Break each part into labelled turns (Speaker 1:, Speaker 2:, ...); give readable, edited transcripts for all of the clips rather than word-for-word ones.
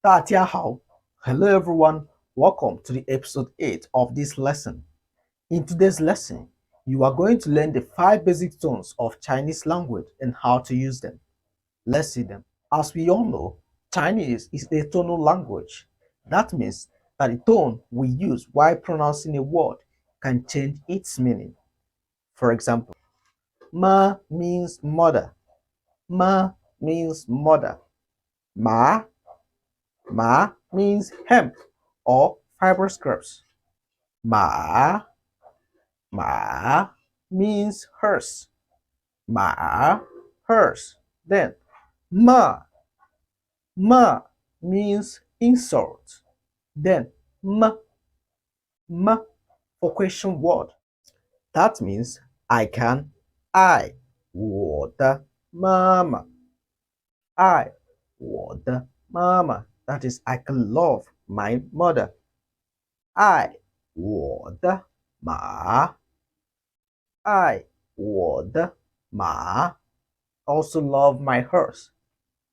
Speaker 1: 大家好. Hello everyone, welcome to the episode 8 of this lesson. In today's lesson, you are going to learn the 5 basic tones of Chinese language and how to use them. Let's see them. As we all know, Chinese is a tonal language. That means that the tone we use while pronouncing a word can change its meaning. For example, ma means mother. Ma means mother. Ma means hemp or fibrous crops. Ma means hers. Hers. Then ma means insult. Then m for question word. That means I can. I 我的妈妈 I 我的妈妈 That is I can love my mother. I 我的马 I 我的马 also love my horse,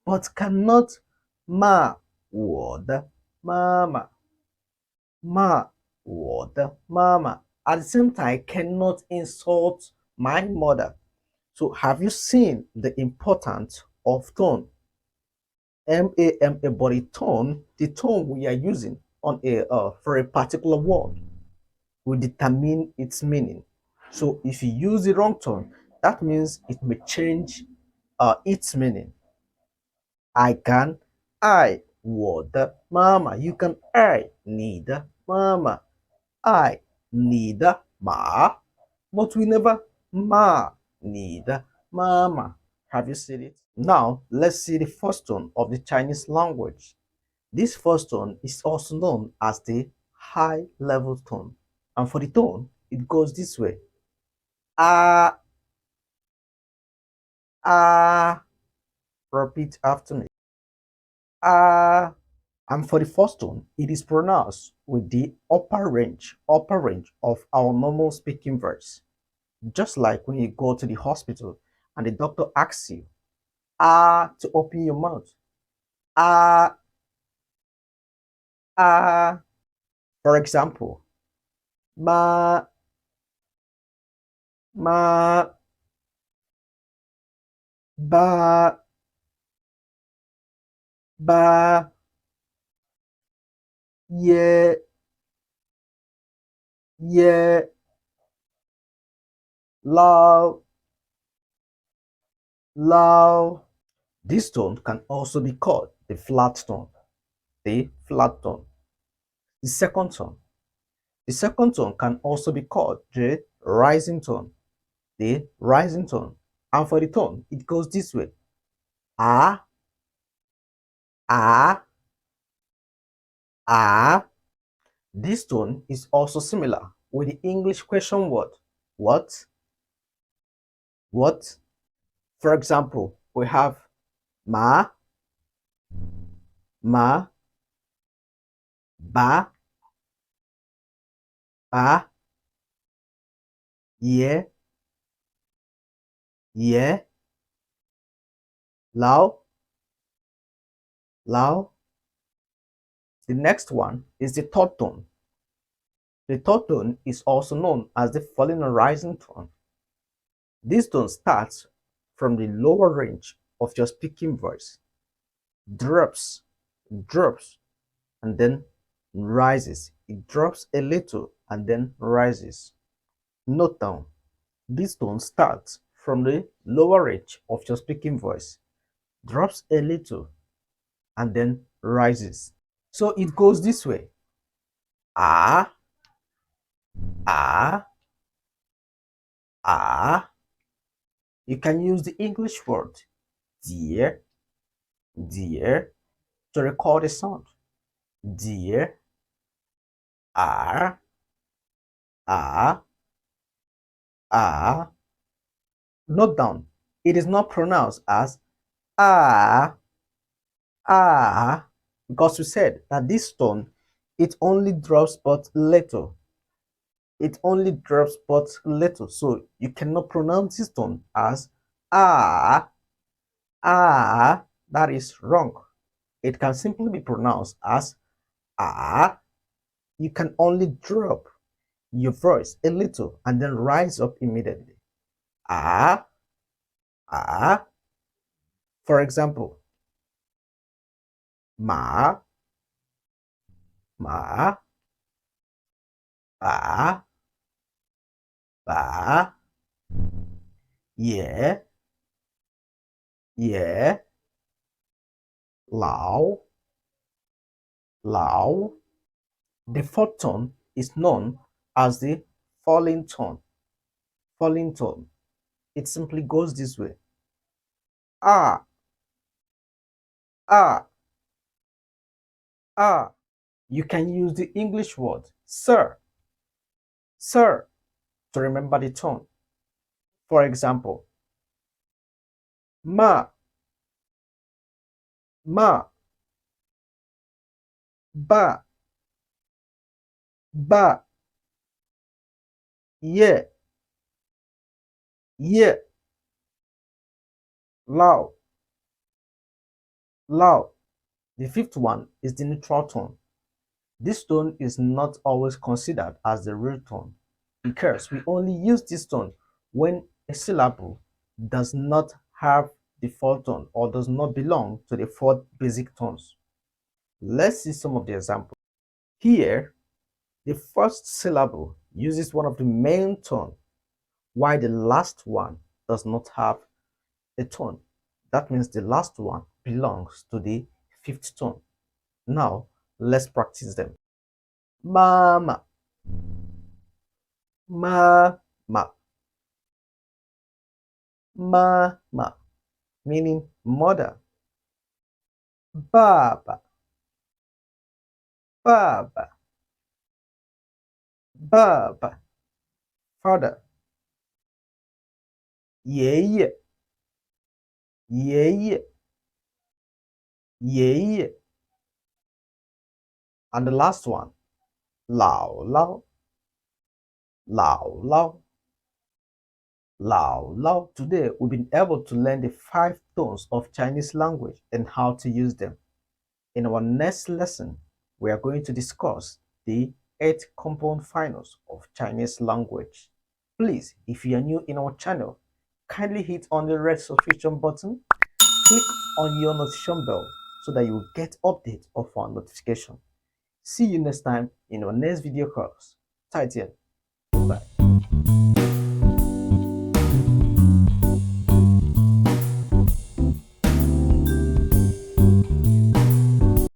Speaker 1: but cannot 骂我的妈妈我的妈妈 at the same time cannot insult my mother. So have you seen the importance of tone? M-A body tone, the tone we are using on a for a particular word will determine its meaning. So if you use the wrong tone, that means it may change its meaning. I can, I 我的妈妈 You can I 你的妈妈 I 你的马 But we never 骂你的妈妈 Have you seen it? Now let's see the first tone of the Chinese language. This first tone is also known as the high level tone. And for the tone, it goes this way. Ah, ah. Repeat after me. Ah. And for the first tone, it is pronounced with the upper range of our normal speaking voice. Just like when you go to the hospital and the doctor asks you, ah, to open your mouth. Ah, ah. For example, ma, ba, yeah, love. This tone can also be called the flat tone. The flat tone. The second tone. The second tone can also be called the rising tone. The rising tone. And for the tone, it goes this way. Ah, ah, ah. This tone is also similar with the English question word. What? What? For example, we have ma, ba, yeah, lao. The next one is the third tone. The third tone is also known as the falling and rising tone. This tone starts from the lower range of your speaking voice, drops, and then rises. It drops a little and then rises. Note down, this tone starts from the lower range of your speaking voice, drops a little, and then rises. So it goes this way. Ah, ah, ah. You can use the English word dear to record a sound. Dear, ah, ah, ah. Note down, it is not pronounced as ah, because we said that this tone, it only drops but little. It only drops but little. So you cannot pronounce this tone as ah. That is wrong. It can simply be pronounced as ah. You can only drop your voice a little and then rise up immediately. Ah, ah. For example, ma, ma, ba, ba, yeah, yeah, lao, lao. The fourth tone is known as the falling tone. Falling tone. It simply goes this way. Ah, ah, ah. You can use the English word sir, sir to remember the tone. For example, ma, ma, ba, ba, yeah, yeah, loud, loud. The fifth one is the neutral tone. This tone is not always considered as the real tone because we only use this tone when a syllable does not have the fourth tone or does not belong to the four basic tones. Let's see some of the examples. Here, the first syllable uses one of the main tones, while the last one does not have a tone. That means the last one belongs to the fifth tone. Now, let's practice them. Mama, ma, mama, meaning mother. Baba, baba, baba, father. Yeye, yeye, yeye. And the last one, lao, lao, lao, lao, lao, lao. Today, we've been able to learn the 5 tones of Chinese language and how to use them. In our next lesson, we are going to discuss the 8 compound finals of Chinese language. Please, if you are new in our channel, kindly hit on the red subscription button, click on your notification bell so that you will get updates of our notification. See you next time in our next video course. Bye.